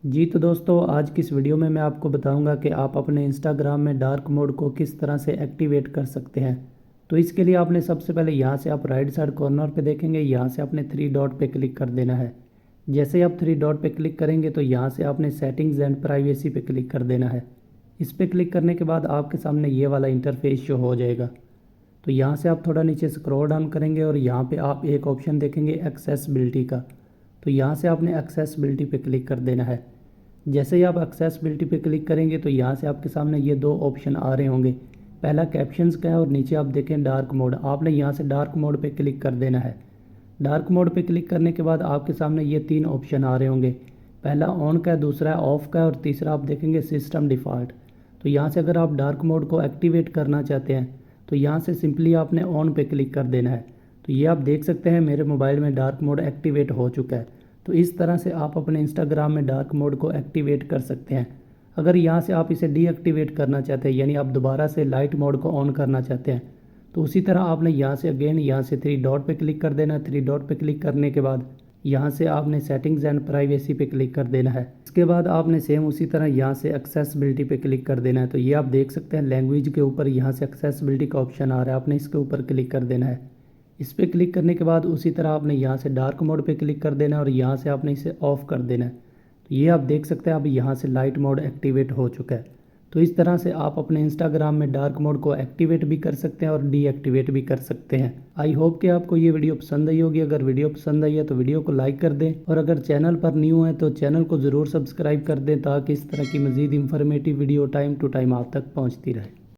जी तो दोस्तों, आज की इस वीडियो में मैं आपको बताऊंगा कि आप अपने इंस्टाग्राम में डार्क मोड को किस तरह से एक्टिवेट कर सकते हैं। तो इसके लिए आपने सबसे पहले यहाँ से आप राइट साइड कॉर्नर पे देखेंगे, यहाँ से आपने थ्री डॉट पे क्लिक कर देना है। जैसे ही आप थ्री डॉट पे क्लिक करेंगे तो यहाँ से आपने सेटिंग्स एंड प्राइवेसी पे क्लिक कर देना है। इस पर क्लिक करने के बाद आपके सामने ये वाला इंटरफेस शो हो जाएगा। तो यहाँ से आप थोड़ा नीचे स्क्रॉल डाउन करेंगे और यहाँ पे आप एक ऑप्शन देखेंगे एक्सेसिबिलिटी का। तो यहाँ से आपने एक्सेसिबिलिटी पे क्लिक कर देना है। जैसे ही आप एक्सेसिबिलिटी पे क्लिक करेंगे तो यहाँ से आपके सामने ये दो ऑप्शन आ रहे होंगे। पहला कैप्शंस का है और नीचे आप देखें डार्क मोड। आपने यहाँ से डार्क मोड पे क्लिक कर देना है। डार्क मोड पे क्लिक करने के बाद आपके सामने ये तीन ऑप्शन आ रहे होंगे। पहला ऑन का है, दूसरा ऑफ का है और तीसरा आप देखेंगे सिस्टम डिफ़ॉल्ट। तो यहाँ से अगर आप डार्क मोड को एक्टिवेट करना चाहते हैं तो यहाँ से सिंपली आपने ऑन पे क्लिक कर देना है। तो ये आप देख सकते हैं मेरे मोबाइल में डार्क मोड एक्टिवेट हो चुका है। तो इस तरह से आप अपने इंस्टाग्राम में डार्क मोड को एक्टिवेट कर सकते हैं। अगर यहाँ से आप इसे डीएक्टिवेट करना चाहते हैं, यानी आप दोबारा से लाइट मोड को ऑन करना चाहते हैं, तो उसी तरह आपने यहाँ से अगेन यहाँ से थ्री डॉट पे क्लिक कर देना है। थ्री डॉट पे क्लिक करने के बाद यहाँ से आपने सेटिंग्स एंड प्राइवेसी पे क्लिक कर देना है। इसके बाद आपने सेम उसी तरह यहाँ से एक्सेसिबिलिटी पे क्लिक कर देना है। तो ये आप देख सकते हैं लैंग्वेज के ऊपर यहाँ से एक्सेसिबिलिटी का ऑप्शन आ रहा है, आपने इसके ऊपर क्लिक कर देना है। इस पर क्लिक करने के बाद उसी तरह आपने यहाँ से डार्क मोड पे क्लिक कर देना है और यहाँ से आपने इसे ऑफ़ कर देना है। तो ये आप देख सकते हैं अब यहाँ से लाइट मोड एक्टिवेट हो चुका है। तो इस तरह से आप अपने इंस्टाग्राम में डार्क मोड को एक्टिवेट भी कर सकते हैं और डीएक्टिवेट भी कर सकते हैं। आई होप कि आपको ये वीडियो पसंद आई होगी। अगर वीडियो पसंद आई है तो वीडियो को लाइक कर दें और अगर चैनल पर न्यू है तो चैनल को ज़रूर सब्सक्राइब कर दें ताकि इस तरह की मज़ीद informative video time to time आप तक पहुँचती रहे।